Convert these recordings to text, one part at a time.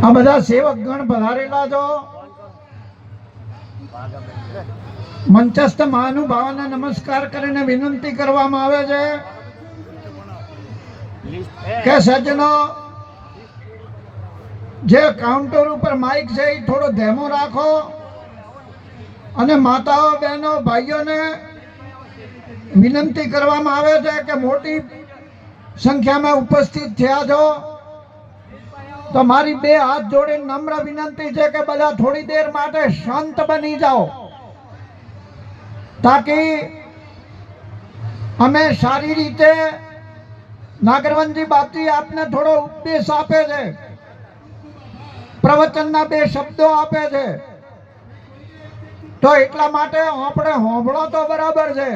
આ બધા સેવક ગણ પધારેલા છો, મંચસ્થ મહાનુભાવોને નમસ્કાર કરીને વિનંતી કરવામાં આવે છે કે સજ્જનો જે કાઉન્ટર ઉપર માઇક છે એ થોડો ધેમો રાખો અને માતાઓ બહેનો ભાઈઓને વિનંતી કરવામાં આવે છે કે મોટી સંખ્યામાં ઉપસ્થિત થયા છો તો મારી બે હાથ જોડીને નમ્ર વિનંતી છે કે બધા થોડી દેર માટે શાંત બની જાઓ તાકી અમે સારી રીતે નાગરવનજી બાપજી આપને થોડો ઉપદેશ આપે છે, પ્રવચનના બે શબ્દો આપે છે તો એટલા માટે આપણે હોંભળો તો બરાબર છે,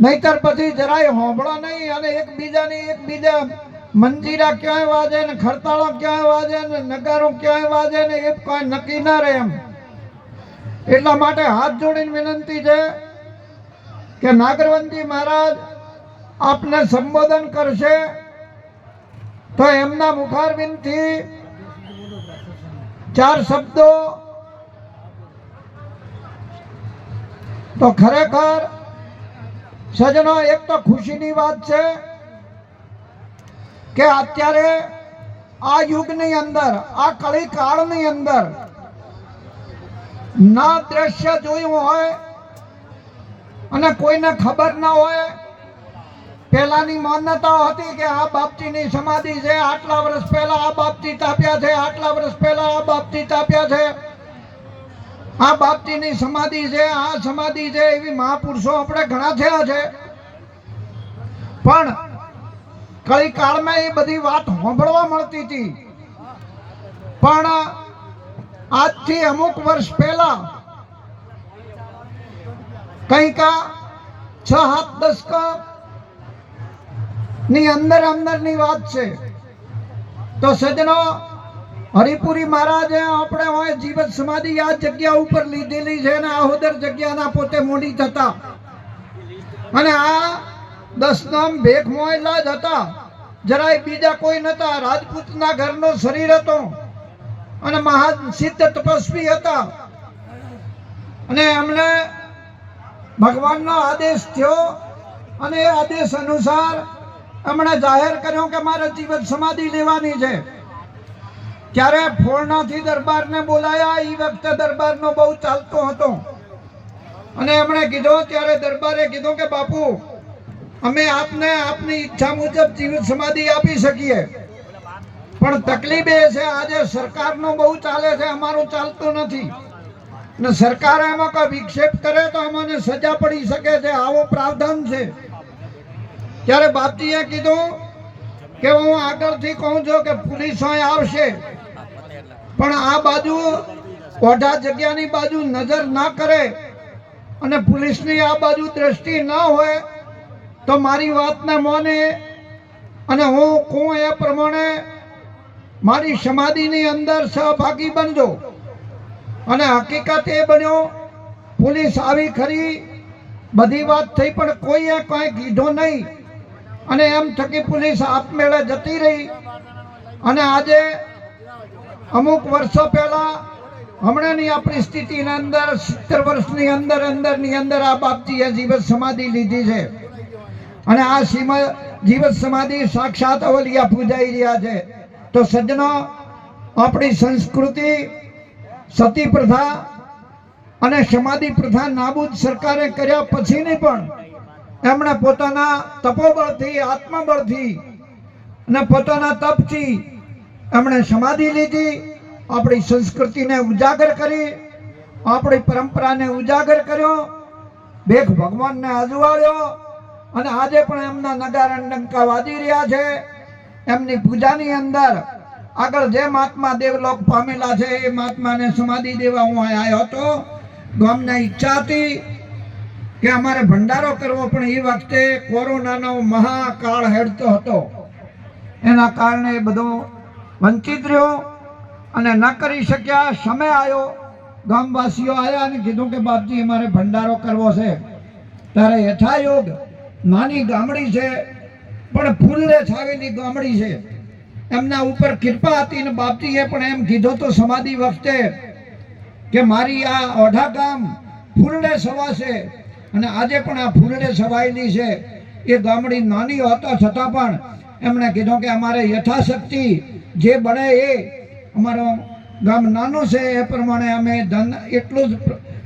નહીતર પછી જરાય હોંભળો નહીં અને એકબીજા મંજીરા ક્યાંય વાજે ને ખરતાળો ક્યાંય વાજે ને નગારો ક્યાંય વાજે ને એ કોઈ નક્કી ના રહે એમ. એટલા માટે હાથ જોડીને વિનંતી છે કે નાગરવનજી મહારાજ આપને સંબોધન કરશે તો એમના મુખારવિંદથી ચાર શબ્દો તો ખરેખર સજનો એક તો ખુશીની વાત છે કે અત્યારે આ યુગની અંદર આ કળી કાળની અંદર ના દ્રશ્ય જોયું હોય અને કોઈને ખબર ના હોય. પહેલાની માન્યતા હતી કે આ બાપજીની સમાધિ છે, આટલા વર્ષ પહેલા આ બાપજી તાપ્યા છે, આટલા વર્ષ પહેલા આ બાપજી તાપ્યા છે, આ બાપજીની સમાધિ છે, આ સમાધિ છે, એવી મહાપુરુષો આપણે ઘણા થયા છે. પણ કળી કાળમાં એ બધી વાત સાંભળવા મળતી હતી. પણ આજથી અમુક વર્ષ પહેલા કંઈક 6-7 દશક ની અંદરની વાત છે. તો સજનો હરિપુરી મહારાજે આપણે હોય જીવત સમાધિ આ જગ્યા ઉપર લીધેલી છે અને આહોદર જગ્યાના પોતે મોડી થતા અને આ 10 નામ ભેખ મોયેલા જ હતા, જરાય બીજા કોઈ નતા. રાજપૂતના ઘરનો શરીર હતો અને મહાસિદ્ધ તપસ્વી હતા અને એમને ભગવાનનો આદેશ થયો અને એ આદેશ અનુસાર એમણે જાહેર કર્યો કે મારે જીવત સમાધિ લેવાની છે. ત્યારે ફોરણાથી દરબારને બોલાયા. એ વખતે દરબારનો બહુ ચાલતો હતો અને એમણે કીધું, ત્યારે દરબારે કીધું કે બાપુ અમે આપને આપની ઈચ્છા મુજબ જીવત સમાધિ આપી શકીએ, પણ તકલીફ એ છે આજે સરકારનો બહુ ચાલે છે, અમારું ચાલતું નથી ને સરકાર એમાં કોઈ વિક્ષેપ કરે તો અમને સજા પડી શકે છે, આવો પ્રાવધાન છે. ત્યારે બાપજીએ કીધું કે હું આગળથી કહું છું કે પોલીસ આવશે પણ આ બાજુ ઓઢા જગ્યાની બાજુ નજર ના કરે અને પોલીસની આ બાજુ દ્રષ્ટિ ના હોય તો મારી વાતને માને અને હું કહું એ પ્રમાણે મારી સમાધિની અંદર સહભાગી બનજો. અને હકીકત એ બન્યો, પોલીસ આવી ખરી, બધી વાત થઈ, પણ કોઈએ કાંઈ કીધું નહીં અને એમ થકી પોલીસ આપમેળે જતી રહી. અને આજે અમુક વર્ષો પહેલા હમણાંની આ પરિસ્થિતિની અંદર 70 વર્ષની અંદર આ બાપજીએ જીવત સમાધિ લીધી છે અને આ જીવત સમાધિ સાક્ષાત અવલિયા પૂજાઈ રહ્યા છે. તો સજ્જનો, આપણી સંસ્કૃતિ સતી પ્રથા અને સમાધિ પ્રથા નાબૂદ સરકારે કર્યા પછીની પણ એમણે પોતાના તપોબળથી, આત્મબળથી અને પોતાના તપથી એમણે સમાધિ લીધી, આપણી સંસ્કૃતિને ઉજાગર કરી, આપણી પરંપરાને ઉજાગર કર્યો, ભેખ ભગવાનને અજવાળ્યો અને આજે પણ એમના નગારા ડંકા વાજી રહ્યા છે. એમની પૂજાની અંદર આગળ જે મહાત્મા દેવલોક પામેલા છે એ મહાત્માને સમાધિ દેવા હું આવ્યો હતો. ગામના ઈચ્છા હતી કે અમારે ભંડારો કરવો, પણ એ વખતે કોરોનાનો મહાકાળ હેડતો હતો, એના કારણે બધો વંચિત રહ્યો અને ન કરી શક્યા. સમય આવ્યો, ગામવાસીઓ આવ્યા અને કીધું કે બાપજી અમારે ભંડારો કરવો છે. ત્યારે યથાયોગ નાની ગામડી છે પણ ફૂલને છાવેલી ગામડી છે એમના ઉપર કૃપા હતી ને બાપજીએ પણ એમ કીધું તો સમાધિ વખતે કે મારી આ ઓઢા ગામ ફૂલડે સવાશે, અને આજે પણ આ ફૂલડે સવાયેલી છે. એ ગામડી નાની હોતા છતાં પણ એમણે કીધું કે અમારે યથાશક્તિ જે બને એ, અમારો ગામ નાનું છે એ પ્રમાણે અમે ધન એટલું જ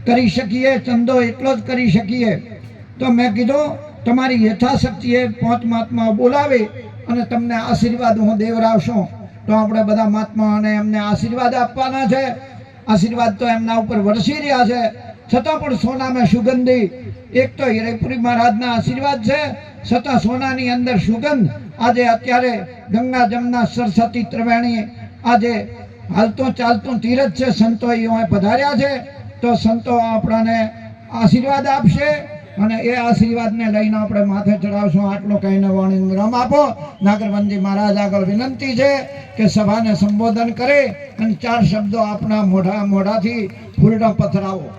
કરી શકીએ, ચંદો એટલો જ કરી શકીએ. તો મેં કીધું તમારી યથાશક્તિએ 5 મહાત્મા બોલાવી અને તમને આશીર્વાદ હું દેવરાવશું. તો આપણે બધા મહાત્માઓને એમને આશીર્વાદ આપવાના છે. આશીર્વાદ તો એમના ઉપર વરસી રહ્યા છે, છતાં પણ સોનામાં સુગંધી, એક તો હિરેપુરી મહારાજના આશીર્વાદ છે, છતાં સોનાની અંદર સુગંધ. આજે અત્યારે ગંગા જમના સરસ્વતી ત્રિવેણી આજે હાલતું ચાલતું તીરથ છે. સંતો અહીં પધાર્યા છે, તો સંતો આપણને આશીર્વાદ આપશે અને એ આશીર્વાદને લઈને આપણે માથે ચડાવશું. આટલો કહીને વાણી વિરામ આપો. નાગરવંજી મહારાજ આગળ વિનંતી છે કે સભાને સંબોધન કરે અને 4 શબ્દો આપણા મોઢાથી ફૂલડા પથરાવો.